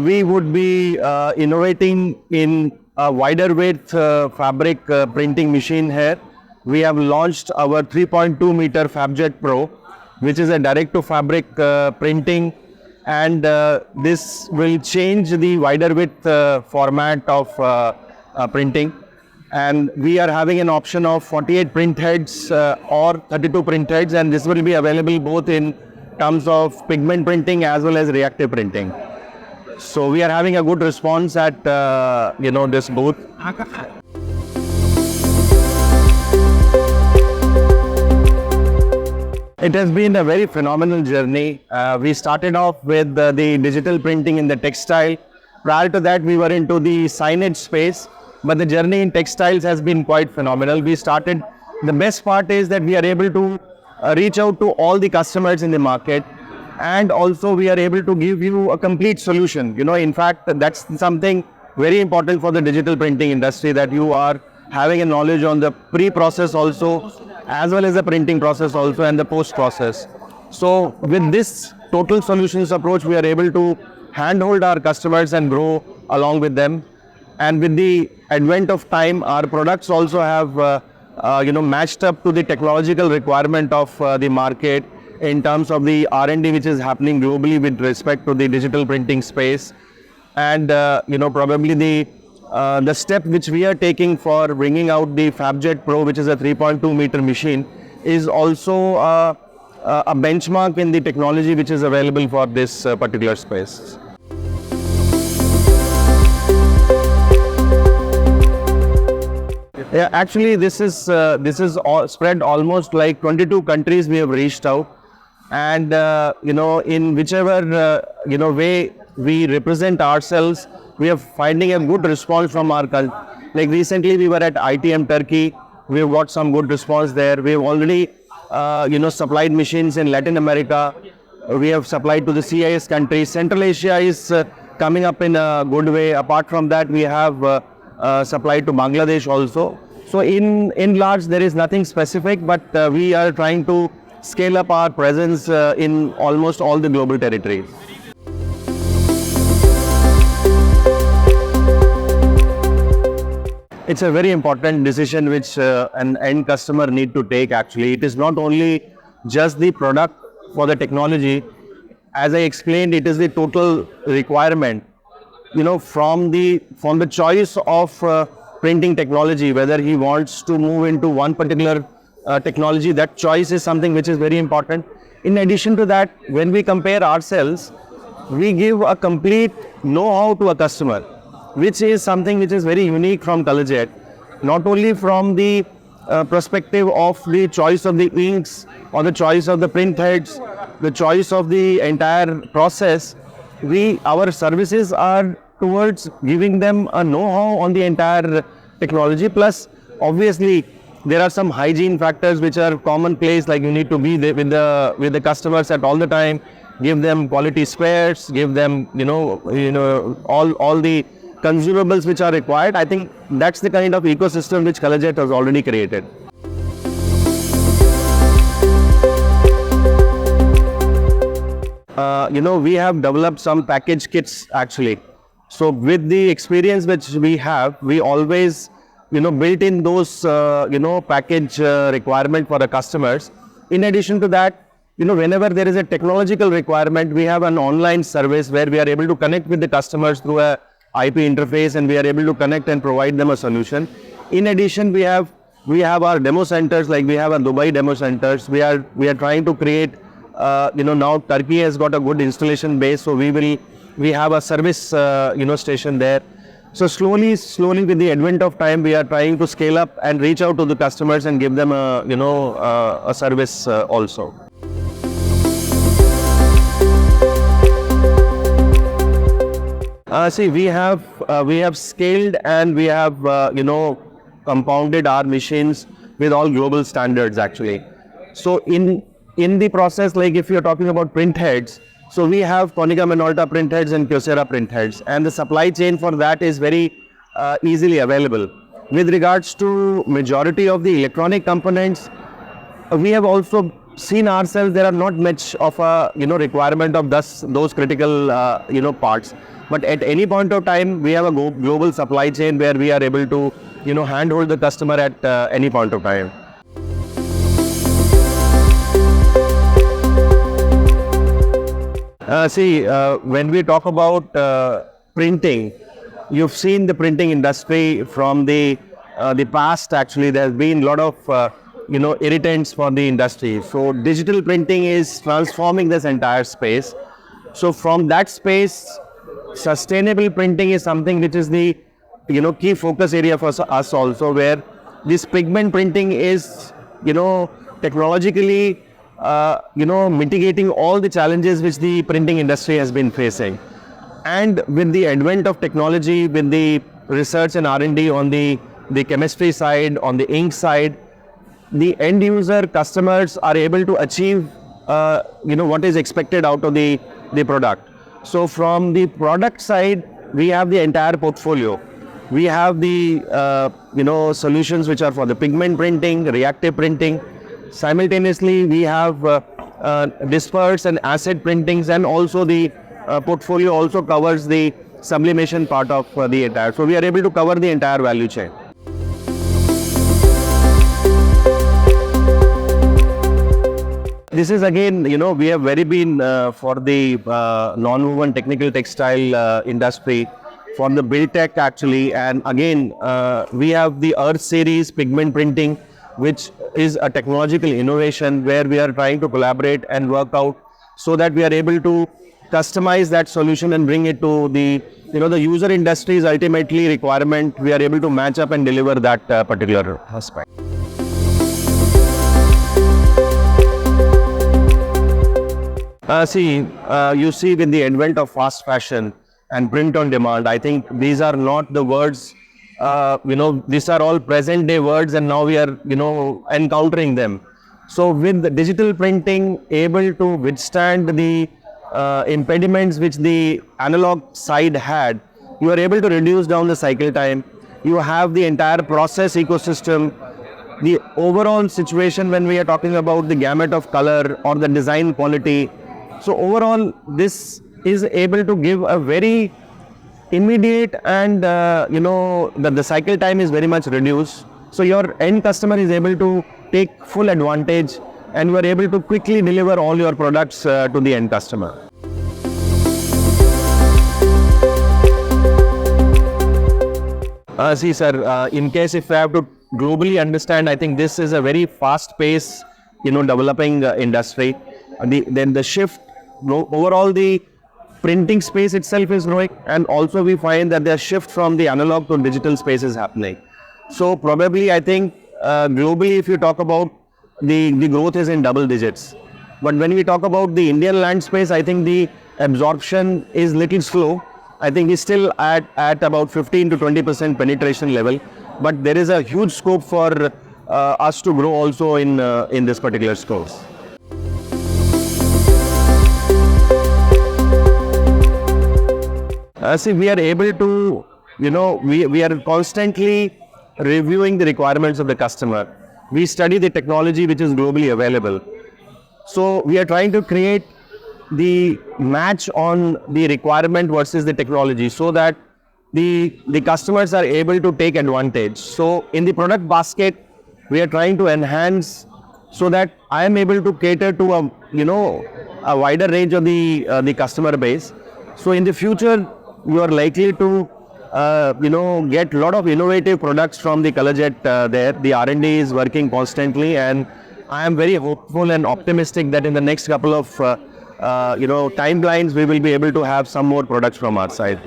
We would be innovating in a wider width fabric printing machine here. We have launched our 3.2 meter FABJET Pro, which is a direct to fabric printing, and this will change the wider width format of printing. And we are having an option of 48 print heads or 32 print heads, and this will be available both in terms of pigment printing as well as reactive printing. So we are having a good response at this booth. It has been a very phenomenal journey. We started off with the digital printing in the textile. Prior to that, we were into the signage space, but the journey in textiles has been quite phenomenal. The best part is that we are able to reach out to all the customers in the market, and also we are able to give you a complete solution. In fact, that's something very important for the digital printing industry, that you are having a knowledge on the pre-process also, as well as the printing process also, and the post-process. So with this total solutions approach, we are able to handhold our customers and grow along with them. And with the advent of time, our products also have matched up to the technological requirement of the market in terms of the R&D which is happening globally with respect to the digital printing space. And probably the step which we are taking for bringing out the FABJET Pro, which is a 3.2 meter machine, is also a benchmark in the technology which is available for this particular space. Yeah, actually this is spread almost like 22 countries we have reached out, and in whichever way we represent ourselves, we are finding a good response from our country. Like recently we were at ITMA Turkey, we have got some good response there. We have already supplied machines in Latin America. We have supplied to the CIS countries. Central Asia is coming up in a good way. Apart from that, we have supplied to Bangladesh also. So in large, there is nothing specific, but we are trying to scale up our presence in almost all the global territories. It's a very important decision which an end customer need to take actually. It is not only just the product for the technology. As I explained, it is the total requirement. From the choice of printing technology, whether he wants to move into one particular technology, that choice is something which is very important. In addition to that, when we compare ourselves, we give a complete know-how to a customer, which is something which is very unique from Colorjet. Not only from the perspective of the choice of the inks or the choice of the print heads, the choice of the entire process, our services are towards giving them a know-how on the entire technology. Plus, obviously, there are some hygiene factors which are commonplace, like you need to be there with the customers at all the time, give them quality spares, give them all the consumables which are required. I think that's the kind of ecosystem which Colorjet has already created. We have developed some package kits actually. So with the experience which we have, we always built in those package requirement for the customers. In addition to that, whenever there is a technological requirement, we have an online service where we are able to connect with the customers through a IP interface, and we are able to connect and provide them a solution. In addition, we have our demo centers, like we have a Dubai demo centers. We are trying to create now Turkey has got a good installation base, so we have a service station there. So slowly with the advent of time, we are trying to scale up and reach out to the customers and give them a service also. See, we have scaled, and we have compounded our machines with all global standards actually. So in the process, like if you're talking about print heads, so we have Konica Minolta print heads and Kyocera print heads, and the supply chain for that is very easily available. With regards to majority of the electronic components, we have also seen ourselves, there are not much of a requirement of those critical parts. But at any point of time, we have a global supply chain where we are able to handhold the customer at any point of time. When we talk about printing, you've seen the printing industry from the past. Actually, there's been a lot of irritants for the industry. So digital printing is transforming this entire space. So from that space, sustainable printing is something which is the key focus area for us also, where this pigment printing is technologically mitigating all the challenges which the printing industry has been facing. And with the advent of technology, with the research and R&D on the chemistry side, on the ink side, the end user customers are able to achieve what is expected out of the product. So from the product side, we have the entire portfolio. We have the solutions which are for the pigment printing, reactive printing. Simultaneously, we have disperse and acid printings, and also the portfolio also covers the sublimation part of the entire. So we are able to cover the entire value chain. This is again, we have very been for the non-woven technical textile industry, for the build tech actually, and again we have the Earth series pigment printing, which is a technological innovation where we are trying to collaborate and work out so that we are able to customize that solution and bring it to the user industry's ultimately requirement. We are able to match up and deliver that particular aspect. You see with the advent of fast fashion and print on demand, I think these are not the words, these are all present day words, and now we are, encountering them. So with the digital printing able to withstand the impediments which the analog side had, you are able to reduce down the cycle time. You have the entire process ecosystem. The overall situation when we are talking about the gamut of color or the design quality. So overall, this is able to give a very immediate and the cycle time is very much reduced. So your end customer is able to take full advantage, and you are able to quickly deliver all your products to the end customer. In case if I have to globally understand, I think this is a very fast-paced, developing industry. Then the shift, overall the printing space itself is growing, and also we find that the shift from the analog to digital space is happening. So probably I think globally, if you talk about the growth is in double digits. But when we talk about the Indian land space, I think the absorption is little slow. I think it's still at about 15 to 20% penetration level. But there is a huge scope for us to grow also in this particular space. We are able to, we are constantly reviewing the requirements of the customer. We study the technology which is globally available. So we are trying to create the match on the requirement versus the technology, so that the customers are able to take advantage. So in the product basket, we are trying to enhance so that I am able to cater to a wider range of the customer base. So in the future, you are likely to get a lot of innovative products from the Colorjet there. The R&D is working constantly, and I am very hopeful and optimistic that in the next couple of timelines we will be able to have some more products from our side.